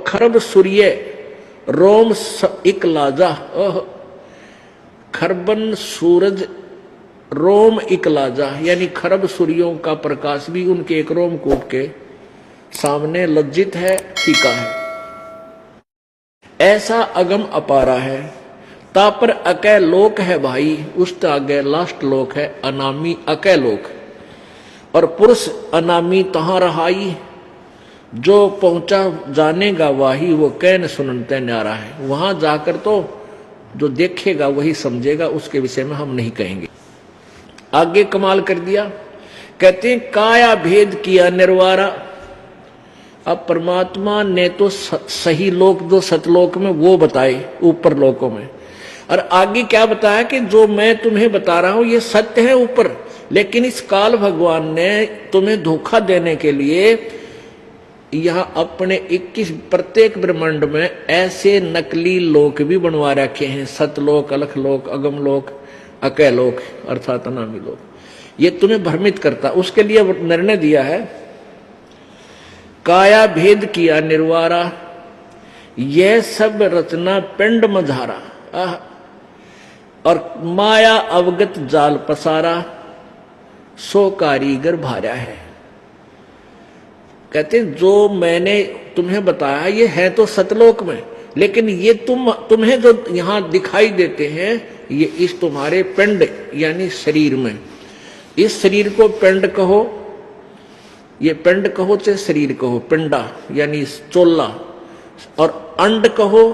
खरब सूर्य रोम इक लाजा, खरबन सूरज रोम इक लाजा, यानी खरब सूर्यों का प्रकाश भी उनके एक रोमकूप के सामने लज्जित है, फीका है। ऐसा अगम अपारा है, तापर अकै लोक है भाई, उस आगे लास्ट लोक है अनामी अकै लोक, और पुरुष अनामी तहां रहाई, जो पहुंचा जानेगा वाही, वो कैन सुनते न्यारा है। वहां जाकर तो जो देखेगा वही समझेगा, उसके विषय में हम नहीं कहेंगे। आगे कमाल कर दिया, कहते हैं काया भेद किया निर्वारा। अब परमात्मा ने तो सही लोक जो सतलोक में वो बताए ऊपर लोकों में, और आगे क्या बताया कि जो मैं तुम्हें बता रहा हूं ये सत्य है ऊपर, लेकिन इस काल भगवान ने तुम्हें धोखा देने के लिए यहां अपने 21 प्रत्येक ब्रह्मांड में ऐसे नकली लोक भी बनवा रखे हैं, सतलोक, अलखलोक, अगमलोक, अकैलोक अर्थात अनामी लोक। ये तुम्हें भ्रमित करता, उसके लिए निर्णय दिया है काया भेद किया निर्वारा, यह सब रचना पिंड मझारा, और माया अवगत जाल पसारा, सो कारीगर भारा है। कहते जो मैंने तुम्हें बताया ये है तो सतलोक में, लेकिन ये तुम्हें जो यहां दिखाई देते हैं ये इस तुम्हारे पिंड यानी शरीर में, इस शरीर को पिंड कहो, ये पिंड कहो चाहे शरीर कहो, पिंडा यानी चोला, और अंड कहो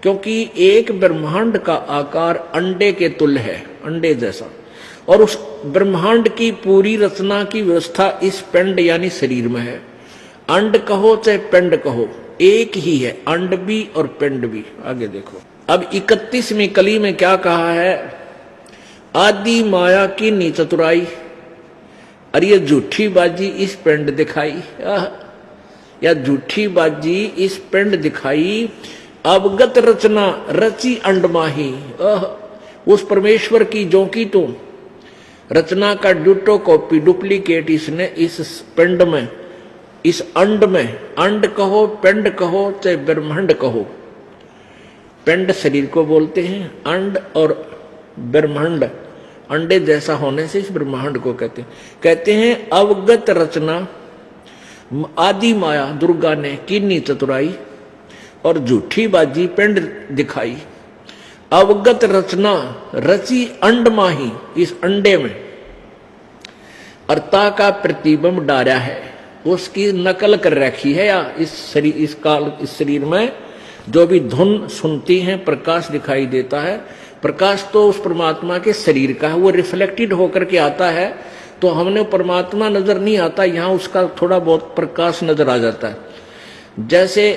क्योंकि एक ब्रह्मांड का आकार अंडे के तुल्य है, अंडे जैसा, और उस ब्रह्मांड की पूरी रचना की व्यवस्था इस पिंड यानी शरीर में है। अंड कहो चाहे पिंड कहो एक ही है, अंड भी और पिंड भी। आगे देखो अब 31वीं कली में क्या कहा है, आदि माया की नी चतुराई, अरे ये झूठी बाजी इस पिंड दिखाई, या झूठी बाजी इस पिंड दिखाई, अवगत रचना रची अंडमाही, उस परमेश्वर की जो की तुम रचना का ड्यूटो कॉपी डुप्लीकेट इसने इस पिंड में, इस अंड में, अंड कहो पिंड कहो चाहे ब्रह्मांड कहो, पिंड शरीर को बोलते हैं, अंड और ब्रह्मांड अंडे जैसा होने से इस ब्रह्मांड को कहते हैं अवगत रचना आदि माया दुर्गा ने कीनी चतुराई, और झूठी बाजी पिंड दिखाई, अवगत रचना रची अंड माही, इस अंडे में अर्ता का प्रतिबिंब डारा है, उसकी नकल कर रखी है, या इस शरीर इस शरीर में जो भी धुन सुनती है प्रकाश दिखाई देता है, प्रकाश तो उस परमात्मा के शरीर का है, वो रिफ्लेक्टेड होकर के आता है, तो हमने परमात्मा नजर नहीं आता, यहां उसका थोड़ा बहुत प्रकाश नजर आ जाता है। जैसे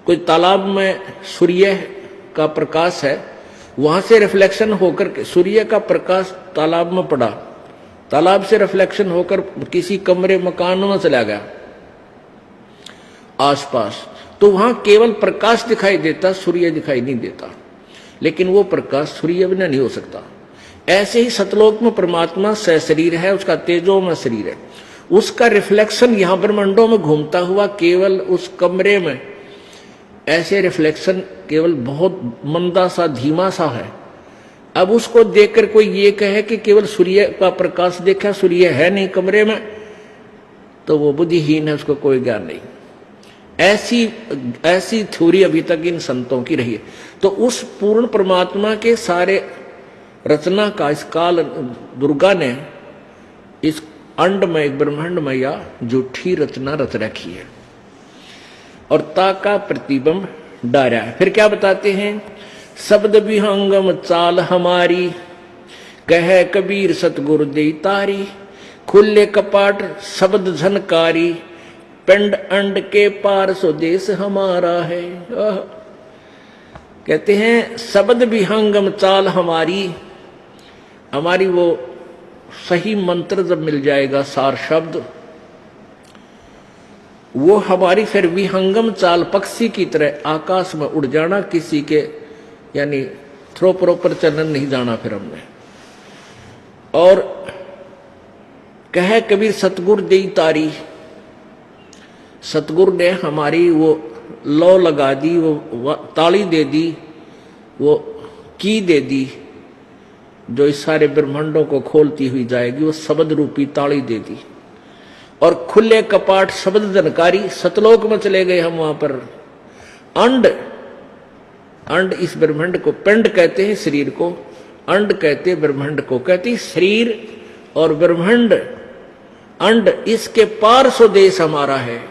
कोई तालाब में सूर्य का प्रकाश है, वहां से रिफ्लेक्शन होकर के सूर्य का प्रकाश तालाब में पड़ा, तालाब से रिफ्लेक्शन होकर किसी कमरे मकान में चला गया आसपास, तो वहां केवल प्रकाश दिखाई देता, सूर्य दिखाई नहीं देता, लेकिन वो प्रकाश सूर्य बिना नहीं हो सकता। ऐसे ही सतलोक में परमात्मा सशरीर है, उसका तेजो में शरीर है, उसका रिफ्लेक्शन यहां ब्रह्मांडों में घूमता हुआ केवल उस कमरे में ऐसे रिफ्लेक्शन केवल बहुत मंदा सा धीमा सा है। अब उसको देखकर कोई ये कहे कि केवल सूर्य का प्रकाश देखा, सूर्य है नहीं कमरे में, तो वो बुद्धिहीन है, उसको कोई ज्ञान नहीं। ऐसी थ्योरी अभी तक इन संतों की रही है। तो उस पूर्ण परमात्मा के सारे रचना का इस काल दुर्गा ने इस अंड में, एक ब्रह्मांड में या झूठी रचना रच रखी है, और ता का प्रतिबिंब डारा है। फिर क्या बताते हैं, शब्द विहंगम चाल हमारी, कहे कबीर सतगुरु दे तारी, खुले कपाट शब्द झनकारी, पिंड अंड के पार स्वदेश हमारा है। कहते हैं शब्द विहंगम चाल हमारी, हमारी वो सही मंत्र जब मिल जाएगा, सार शब्द, वो हमारी फिर विहंगम चाल पक्षी की तरह आकाश में उड़ जाना, किसी के यानी थ्रो प्रॉपर चलन नहीं जाना फिर हमने। और कहे कबीर सतगुरु दे तारी, सतगुरु ने हमारी वो लौ लगा दी, वो ताली दे दी, वो की दे दी जो इस सारे ब्रह्मांडों को खोलती हुई जाएगी, वो शब्द रूपी ताली दे दी। और खुले कपाट शब्द जनकारी, सतलोक में चले गए हम। वहां पर अंड, अंड इस ब्रह्मांड को, पिंड कहते हैं शरीर को, अंड कहते हैं ब्रह्मांड को। कहती शरीर और ब्रह्मांड, अंड, इसके पार स्वदेश हमारा है।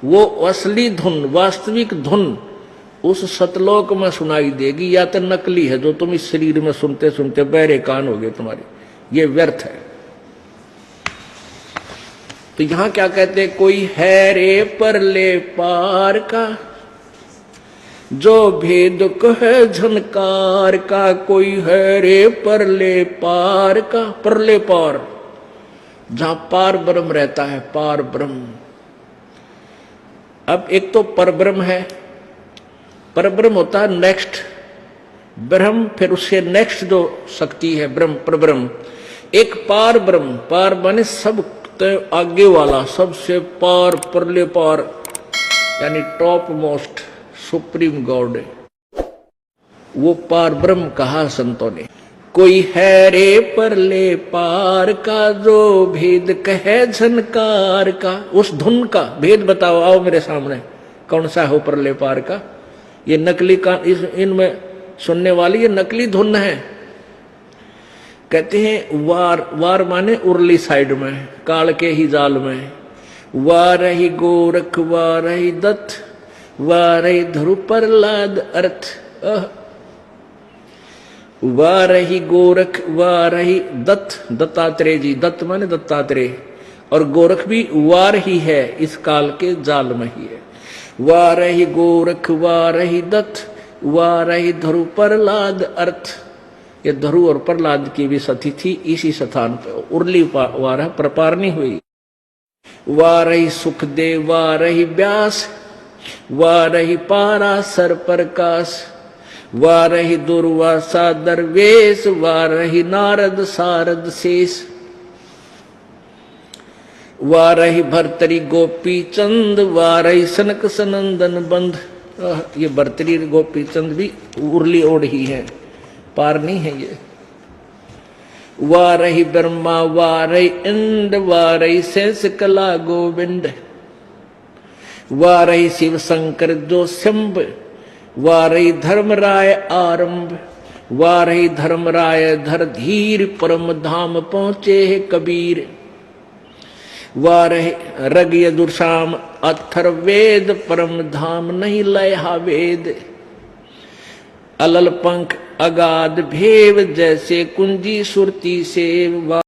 वो असली धुन, वास्तविक धुन उस सतलोक में सुनाई देगी, या तो नकली है जो तुम इस शरीर में सुनते सुनते बहरे कान हो गए तुम्हारे, ये व्यर्थ है। तो यहां क्या कहते हैं, कोई है रे परले पार का, जो भेद कहे झनकार का। कोई है रे परले पार का, परले पार, जहां पार ब्रह्म रहता है, पार ब्रह्म। अब एक तो परब्रह्म है, परब्रह्म होता है नेक्स्ट ब्रह्म, फिर उससे नेक्स्ट जो शक्ति है ब्रह्म, परब्रह्म। एक पार ब्रह्म, पार माने सब आगे वाला, सबसे पार, परले पार, यानी टॉप मोस्ट सुप्रीम गॉड, वो पार ब्रह्म कहा संतों ने। कोई है रे परले पार का, जो भेद कहे झनकार का। उस धुन का भेद बताओ, आओ मेरे सामने, कौन सा हो परले पार का। ये नकली का, इनमें सुनने वाली ये नकली धुन है। कहते हैं वार, वार माने उर्ली साइड में, काल के ही जाल में। वार ही गोरख, वार ही दत्त, वार ही ध्रुव प्रहलाद अर्थ। वार ही गोरख, वार ही दत्त, दत्तात्रेय जी, दत्त माने दत्तात्रेय, और गोरख भी वार ही है, इस काल के जाल में ही है। वार ही गोरख, वार ही दत्त, वार ही ध्रुव प्रहलाद अर्थ। ये ध्रुव और प्रहलाद की भी सती थी इसी स्थान पर, उर्ली वार प्रपारनी हुई। वार ही सुखदेव, वार ही व्यास, वार ही पाराशर प्रकाश, वार ही दुर्वासा दरवेश, वार ही नारद सारद शेष। वार ही भर्तरी गोपी चंद, वार ही सनक सनंदन बंध। ये भर्तरी गोपी चंद भी उर्ली ओढ़ ही है, पार नहीं है ये। वार ही ब्रह्मा, वार ही इंद्र, वार ही शेष कला गोविंद, वार ही शिव शंकर जो शंभ, वार ही धर्मराय आरंभ, वार ही धर्मराय धर धीर, परम धाम पहुंचे है कबीर। वार ही रग यजुर्साम अथर्ववेद, परम धाम नहीं लया वेद। अलल पंख अगाध भेव, जैसे कुंजी सुरती सेव।